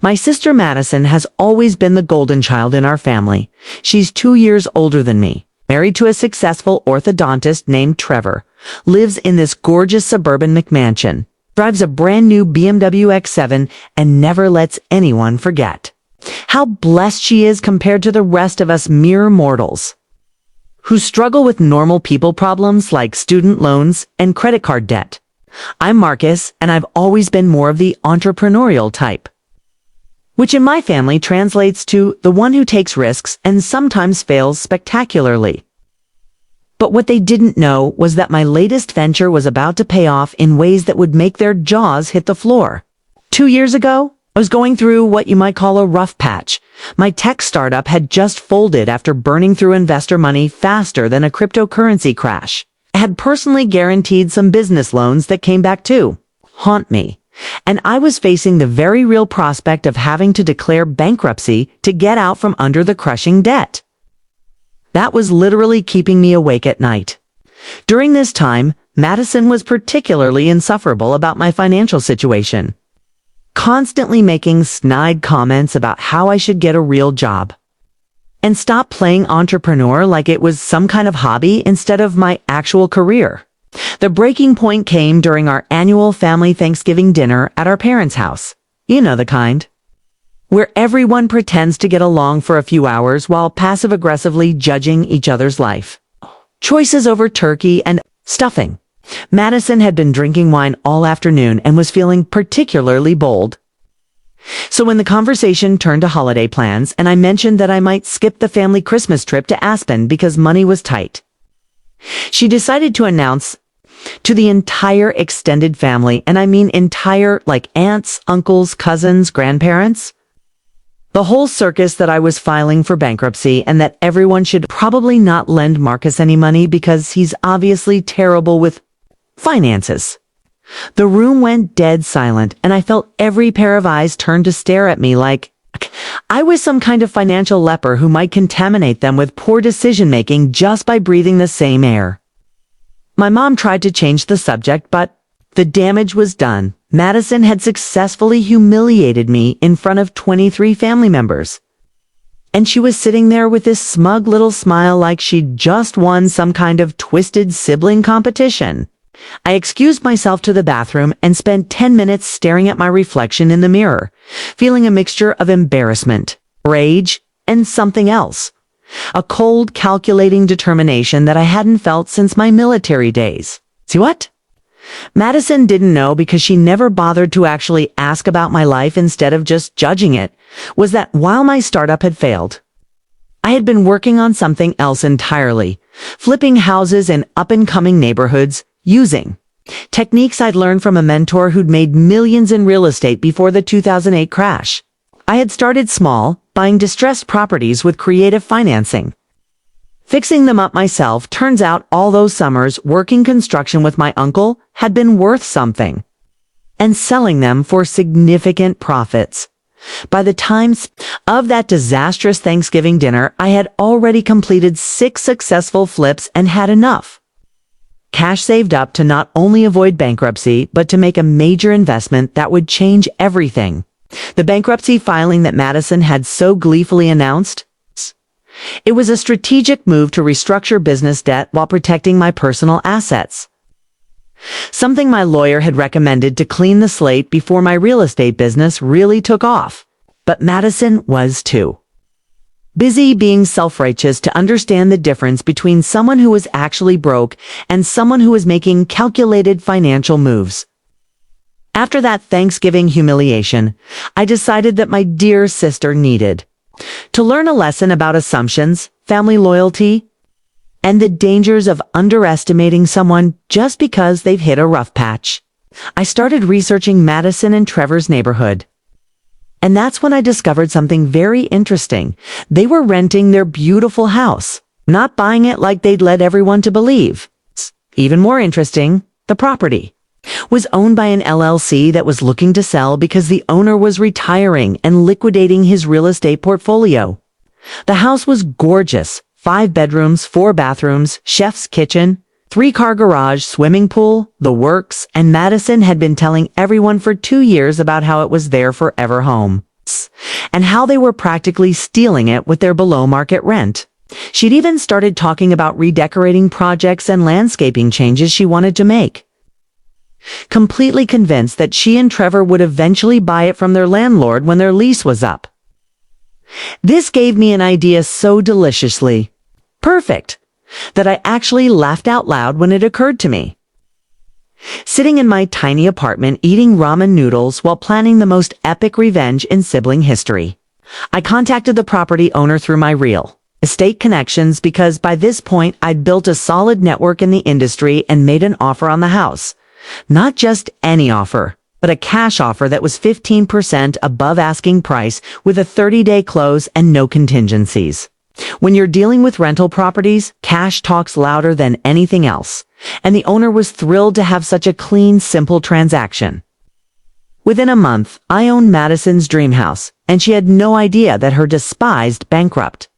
My sister Madison has always been the golden child in our family. She's 2 years older than me, married to a successful orthodontist named Trevor, lives in this gorgeous suburban McMansion, drives a brand new BMW X7, and never lets anyone forget how blessed she is compared to the rest of us mere mortals who struggle with normal people problems like student loans and credit card debt. I'm Marcus, and I've always been more of the entrepreneurial type, which in my family translates to the one who takes risks and sometimes fails spectacularly. But what they didn't know was that my latest venture was about to pay off in ways that would make their jaws hit the floor. 2 years ago, I was going through what you might call a rough patch. My tech startup had just folded after burning through investor money faster than a cryptocurrency crash. I had personally guaranteed some business loans that came back to haunt me, and I was facing the very real prospect of having to declare bankruptcy to get out from under the crushing debt. That was literally keeping me awake at night. During this time, Madison was particularly insufferable about my financial situation, constantly making snide comments about how I should get a real job and stop playing entrepreneur like it was some kind of hobby instead of my actual career. The breaking point came during our annual family Thanksgiving dinner at our parents' house. You know the kind, where everyone pretends to get along for a few hours while passive-aggressively judging each other's life. Choices over turkey and stuffing. Madison had been drinking wine all afternoon and was feeling particularly bold. So when the conversation turned to holiday plans and I mentioned that I might skip the family Christmas trip to Aspen because money was tight, she decided to announce to the entire extended family, and I mean entire, like aunts, uncles, cousins, grandparents, the whole circus, that I was filing for bankruptcy and that everyone should probably not lend Marcus any money because he's obviously terrible with finances. The room went dead silent, and I felt every pair of eyes turn to stare at me like I was some kind of financial leper who might contaminate them with poor decision-making just by breathing the same air. My mom tried to change the subject, but the damage was done. Madison had successfully humiliated me in front of 23 family members, and she was sitting there with this smug little smile like she'd just won some kind of twisted sibling competition. I excused myself to the bathroom and spent 10 minutes staring at my reflection in the mirror, feeling a mixture of embarrassment, rage, and something else. A cold, calculating determination that I hadn't felt since my military days. See what? Madison didn't know, because she never bothered to actually ask about my life instead of just judging it, was that while my startup had failed, I had been working on something else entirely, flipping houses in up-and-coming neighborhoods, using techniques I'd learned from a mentor who'd made millions in real estate before the 2008 crash. I had started small, buying distressed properties with creative financing, fixing them up myself. Turns out all those summers working construction with my uncle had been worth something, and selling them for significant profits. By the time of that disastrous Thanksgiving dinner, I had already completed 6 successful flips and had enough cash saved up to not only avoid bankruptcy, but to make a major investment that would change everything. The bankruptcy filing that Madison had so gleefully announced, it was a strategic move to restructure business debt while protecting my personal assets. Something my lawyer had recommended to clean the slate before my real estate business really took off. But Madison was too busy being self-righteous to understand the difference between someone who was actually broke and someone who was making calculated financial moves. After that Thanksgiving humiliation, I decided that my dear sister needed to learn a lesson about assumptions, family loyalty, and the dangers of underestimating someone just because they've hit a rough patch. I started researching Madison and Trevor's neighborhood, and that's when I discovered something very interesting. They were renting their beautiful house, not buying it like they'd led everyone to believe. Even more interesting, the property was owned by an LLC that was looking to sell because the owner was retiring and liquidating his real estate portfolio. The house was gorgeous, 5 bedrooms, 4 bathrooms, chef's kitchen, 3-car garage, swimming pool, the works, and Madison had been telling everyone for 2 years about how it was their forever home. and how they were practically stealing it with their below-market rent. She'd even started talking about redecorating projects and landscaping changes she wanted to make. Completely convinced that she and Trevor would eventually buy it from their landlord when their lease was up. This gave me an idea so deliciously perfect that I actually laughed out loud when it occurred to me. Sitting in my tiny apartment eating ramen noodles while planning the most epic revenge in sibling history, I contacted the property owner through my real estate connections because by this point I'd built a solid network in the industry and made an offer on the house. Not just any offer, but a cash offer that was 15% above asking price with a 30-day close and no contingencies. When you're dealing with rental properties, cash talks louder than anything else, and the owner was thrilled to have such a clean, simple transaction. Within a month, I owned Madison's dream house, and she had no idea that her despised bankrupt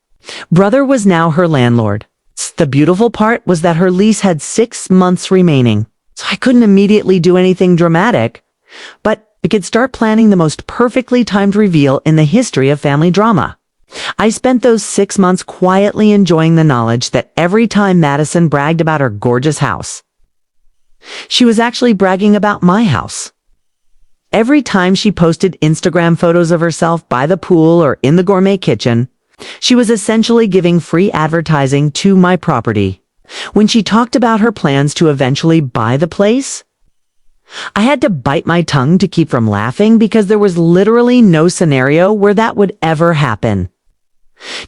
brother was now her landlord. The beautiful part was that her lease had 6 months remaining, so I couldn't immediately do anything dramatic, but I could start planning the most perfectly timed reveal in the history of family drama. I spent those 6 months quietly enjoying the knowledge that every time Madison bragged about her gorgeous house, she was actually bragging about my house. Every time she posted Instagram photos of herself by the pool or in the gourmet kitchen, she was essentially giving free advertising to my property. When she talked about her plans to eventually buy the place, I had to bite my tongue to keep from laughing because there was literally no scenario where that would ever happen.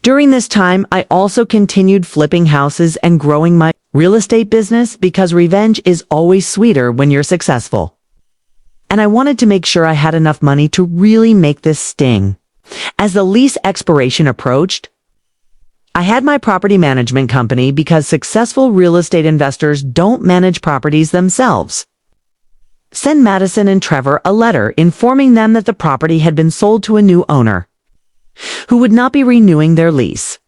During this time, I also continued flipping houses and growing my real estate business because revenge is always sweeter when you're successful. And I wanted to make sure I had enough money to really make this sting. As the lease expiration approached, I had my property management company because successful real estate investors don't manage properties themselves. Send Madison and Trevor a letter informing them that the property had been sold to a new owner, who would not be renewing their lease.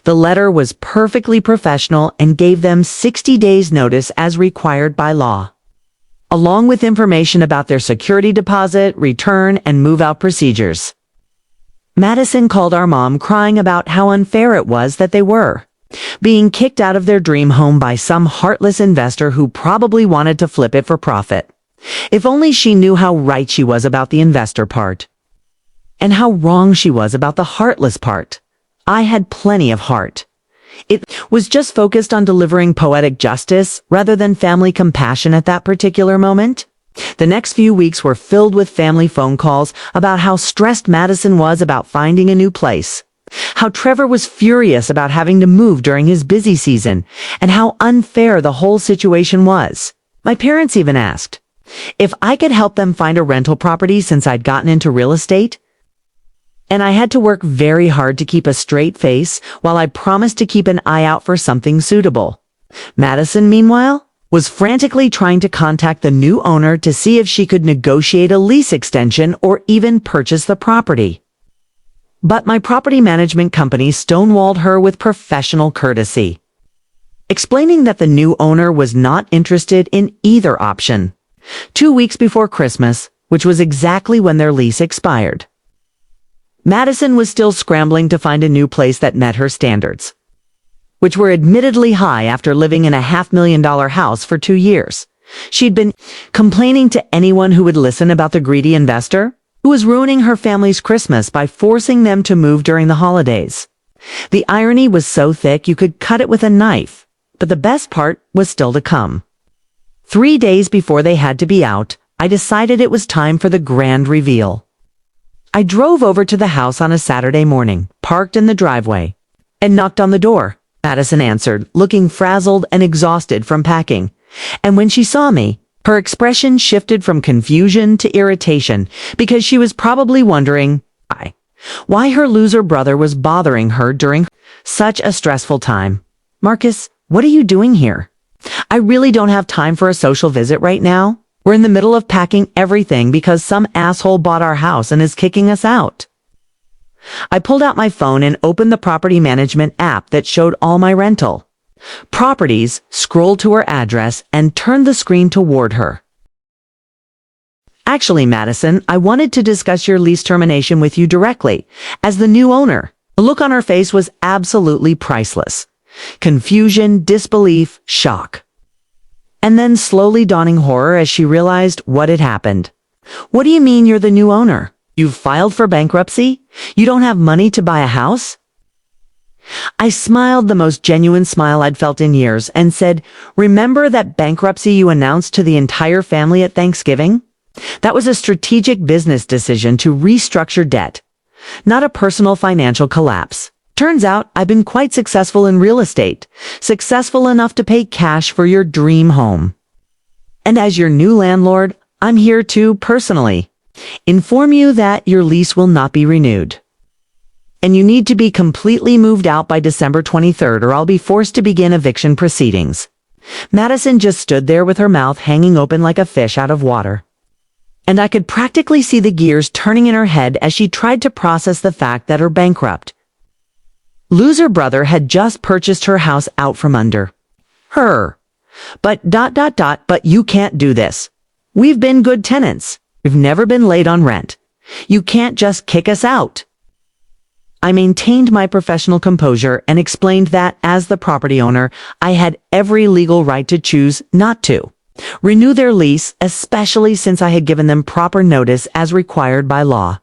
The letter was perfectly professional and gave them 60 days notice as required by law, along with information about their security deposit, return, and move-out procedures. Madison called our mom crying about how unfair it was that they were being kicked out of their dream home by some heartless investor who probably wanted to flip it for profit. If only she knew how right she was about the investor part, and how wrong she was about the heartless part. I had plenty of heart. It was just focused on delivering poetic justice rather than family compassion at that particular moment. The next few weeks were filled with family phone calls about how stressed Madison was about finding a new place, how Trevor was furious about having to move during his busy season, and how unfair the whole situation was. My parents even asked if I could help them find a rental property since I'd gotten into real estate. And I had to work very hard to keep a straight face while I promised to keep an eye out for something suitable. Madison, meanwhile, was frantically trying to contact the new owner to see if she could negotiate a lease extension or even purchase the property. But my property management company stonewalled her with professional courtesy, explaining that the new owner was not interested in either option. 2 weeks before Christmas, which was exactly when their lease expired, Madison was still scrambling to find a new place that met her standards, which were admittedly high after living in a $500,000 house for 2 years. She'd been complaining to anyone who would listen about the greedy investor who was ruining her family's Christmas by forcing them to move during the holidays. The irony was so thick you could cut it with a knife, but the best part was still to come. 3 days before they had to be out, I decided it was time for the grand reveal. I drove over to the house on a Saturday morning, parked in the driveway, and knocked on the door. Madison answered, looking frazzled and exhausted from packing. And when she saw me, her expression shifted from confusion to irritation because she was probably wondering why her loser brother was bothering her during such a stressful time. "Marcus, what are you doing here? I really don't have time for a social visit right now. We're in the middle of packing everything because some asshole bought our house and is kicking us out." I pulled out my phone and opened the property management app that showed all my rental properties, scrolled to her address, and turned the screen toward her. Actually, Madison, I wanted to discuss your lease termination with you directly, as the new owner. The look on her face was absolutely priceless. Confusion, disbelief, shock. And then slowly dawning horror as she realized what had happened. What do you mean you're the new owner? You've filed for bankruptcy? You don't have money to buy a house? I smiled the most genuine smile I'd felt in years and said, remember that bankruptcy you announced to the entire family at Thanksgiving? That was a strategic business decision to restructure debt, not a personal financial collapse. Turns out I've been quite successful in real estate, successful enough to pay cash for your dream home. And as your new landlord, I'm here to, personally, inform you that your lease will not be renewed. And you need to be completely moved out by December 23rd or I'll be forced to begin eviction proceedings. Madison just stood there with her mouth hanging open like a fish out of water. And I could practically see the gears turning in her head as she tried to process the fact that her bankrupt loser brother had just purchased her house out from under her. But but you can't do this. We've been good tenants. We've never been late on rent. You can't just kick us out. I maintained my professional composure and explained that, as the property owner, I had every legal right to choose not to renew their lease, especially since I had given them proper notice as required by law.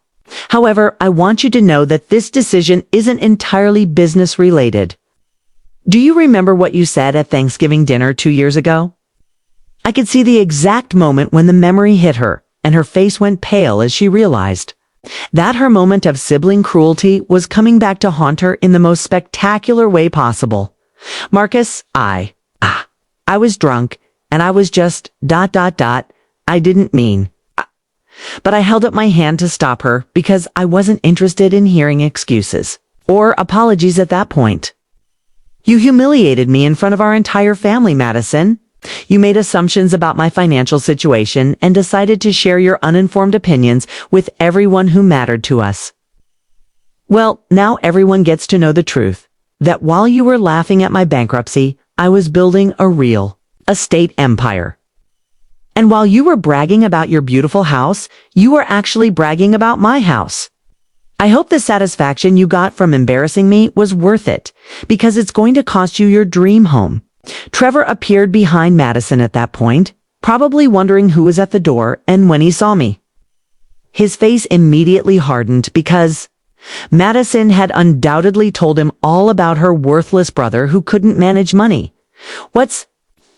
However, I want you to know that this decision isn't entirely business related. Do you remember what you said at Thanksgiving dinner 2 years ago? I could see the exact moment when the memory hit her, and her face went pale as she realized that her moment of sibling cruelty was coming back to haunt her in the most spectacular way possible. Marcus, I was drunk, and I was just I didn't mean. But I held up my hand to stop her because I wasn't interested in hearing excuses or apologies at that point. You humiliated me in front of our entire family, Madison. You made assumptions about my financial situation and decided to share your uninformed opinions with everyone who mattered to us. Well, now everyone gets to know the truth, that while you were laughing at my bankruptcy, I was building a real estate empire. And while you were bragging about your beautiful house, you were actually bragging about my house. I hope the satisfaction you got from embarrassing me was worth it, because it's going to cost you your dream home. Trevor appeared behind Madison at that point, probably wondering who was at the door, and when he saw me, his face immediately hardened because Madison had undoubtedly told him all about her worthless brother who couldn't manage money. What's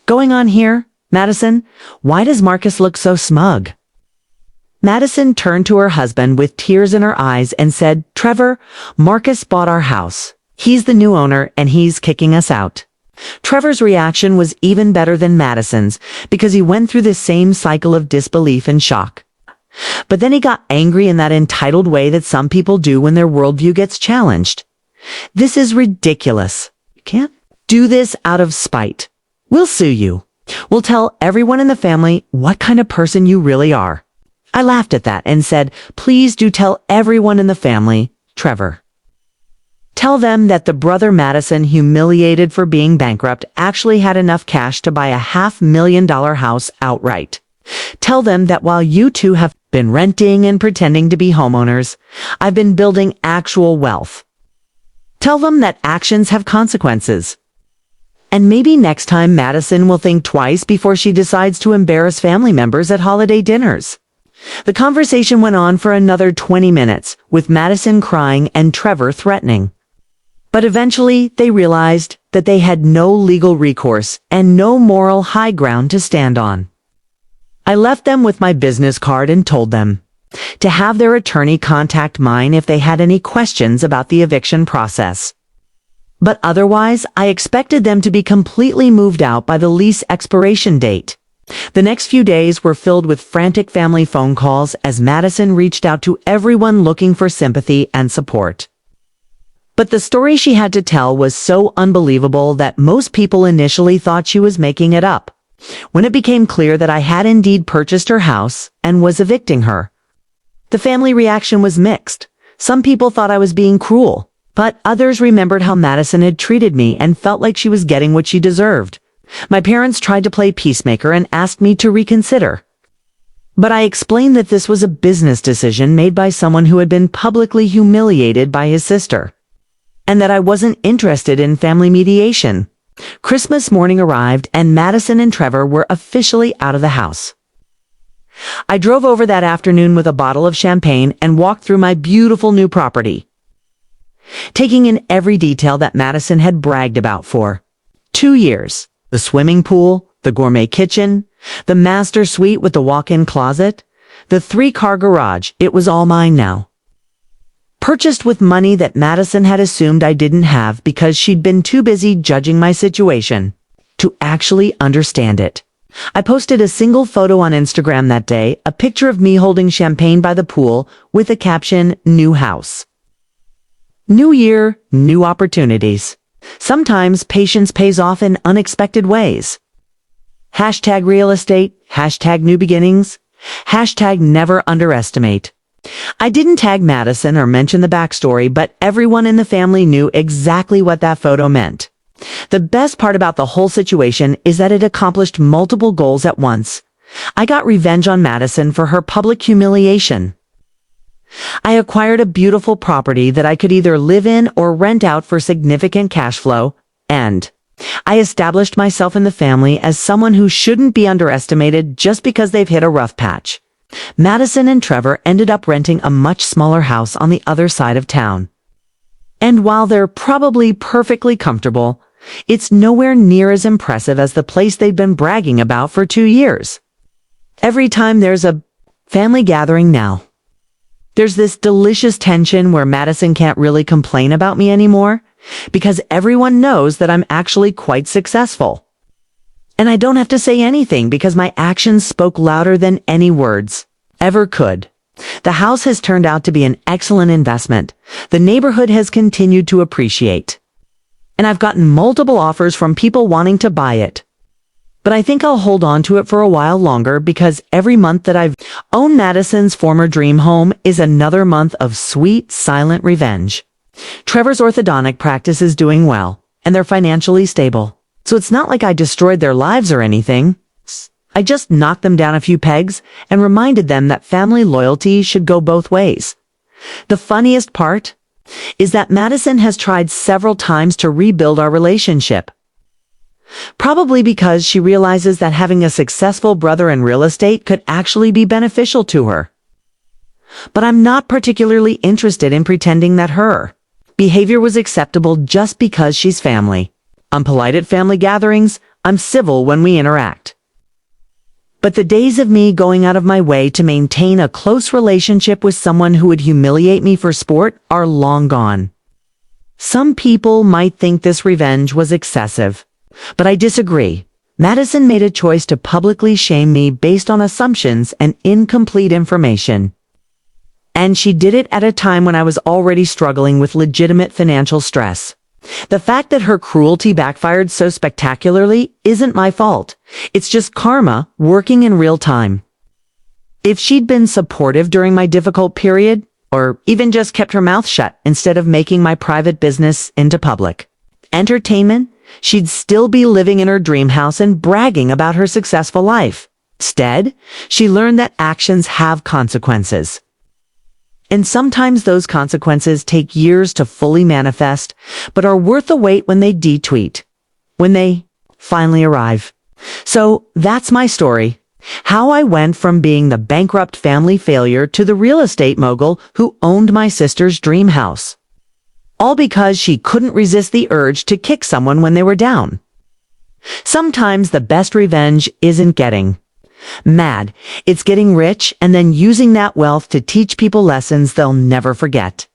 going on here, Madison? Why does Marcus look so smug? Madison turned to her husband with tears in her eyes and said, Trevor, Marcus bought our house. He's the new owner and he's kicking us out. Trevor's reaction was even better than Madison's because he went through the same cycle of disbelief and shock. But then he got angry in that entitled way that some people do when their worldview gets challenged. This is ridiculous. You can't do this out of spite. We'll sue you. We'll tell everyone in the family what kind of person you really are. I laughed at that and said, please do tell everyone in the family, Trevor. Tell them that the brother Madison, humiliated for being bankrupt, actually had enough cash to buy a $500,000 house outright. Tell them that while you two have been renting and pretending to be homeowners, I've been building actual wealth. Tell them that actions have consequences. And maybe next time Madison will think twice before she decides to embarrass family members at holiday dinners. The conversation went on for another 20 minutes, with Madison crying and Trevor threatening. But eventually, they realized that they had no legal recourse and no moral high ground to stand on. I left them with my business card and told them to have their attorney contact mine if they had any questions about the eviction process. But otherwise, I expected them to be completely moved out by the lease expiration date. The next few days were filled with frantic family phone calls as Madison reached out to everyone looking for sympathy and support. But the story she had to tell was so unbelievable that most people initially thought she was making it up. When it became clear that I had indeed purchased her house and was evicting her, the family reaction was mixed. Some people thought I was being cruel, but others remembered how Madison had treated me and felt like she was getting what she deserved. My parents tried to play peacemaker and asked me to reconsider. But I explained that this was a business decision made by someone who had been publicly humiliated by his sister, and that I wasn't interested in family mediation. Christmas morning arrived, and Madison and Trevor were officially out of the house. I drove over that afternoon with a bottle of champagne and walked through my beautiful new property, taking in every detail that Madison had bragged about for 2 years. The swimming pool, the gourmet kitchen, the master suite with the walk-in closet, the 3-car garage. It was all mine now. Purchased with money that Madison had assumed I didn't have because she'd been too busy judging my situation to actually understand it. I posted a single photo on Instagram that day, a picture of me holding champagne by the pool with the caption, "New house. New year, new opportunities. Sometimes patience pays off in unexpected ways." Hashtag real estate, hashtag new beginnings, hashtag never underestimate. I didn't tag Madison or mention the backstory, but everyone in the family knew exactly what that photo meant. The best part about the whole situation is that it accomplished multiple goals at once. I got revenge on Madison for her public humiliation. I acquired a beautiful property that I could either live in or rent out for significant cash flow, and I established myself in the family as someone who shouldn't be underestimated just because they've hit a rough patch. Madison and Trevor ended up renting a much smaller house on the other side of town. And while they're probably perfectly comfortable, it's nowhere near as impressive as the place they've been bragging about for 2 years. Every time there's a family gathering now, there's this delicious tension where Madison can't really complain about me anymore because everyone knows that I'm actually quite successful. And I don't have to say anything because my actions spoke louder than any words ever could. The house has turned out to be an excellent investment. The neighborhood has continued to appreciate, and I've gotten multiple offers from people wanting to buy it. But I think I'll hold on to it for a while longer because every month that I've owned Madison's former dream home is another month of sweet, silent revenge. Trevor's orthodontic practice is doing well, and they're financially stable. So it's not like I destroyed their lives or anything. I just knocked them down a few pegs and reminded them that family loyalty should go both ways. The funniest part is that Madison has tried several times to rebuild our relationship. Probably because she realizes that having a successful brother in real estate could actually be beneficial to her. But I'm not particularly interested in pretending that her behavior was acceptable just because she's family. I'm polite at family gatherings, I'm civil when we interact. But the days of me going out of my way to maintain a close relationship with someone who would humiliate me for sport are long gone. Some people might think this revenge was excessive, but I disagree. Madison made a choice to publicly shame me based on assumptions and incomplete information. And she did it at a time when I was already struggling with legitimate financial stress. The fact that her cruelty backfired so spectacularly isn't my fault. It's just karma working in real time. If she'd been supportive during my difficult period, or even just kept her mouth shut instead of making my private business into public entertainment, she'd still be living in her dream house and bragging about her successful life. Instead, she learned that actions have consequences. And sometimes those consequences take years to fully manifest, but are worth the wait when they detweet, when they finally arrive. So that's my story. How I went from being the bankrupt family failure to the real estate mogul who owned my sister's dream house. All because she couldn't resist the urge to kick someone when they were down. Sometimes the best revenge isn't getting mad. It's getting rich and then using that wealth to teach people lessons they'll never forget.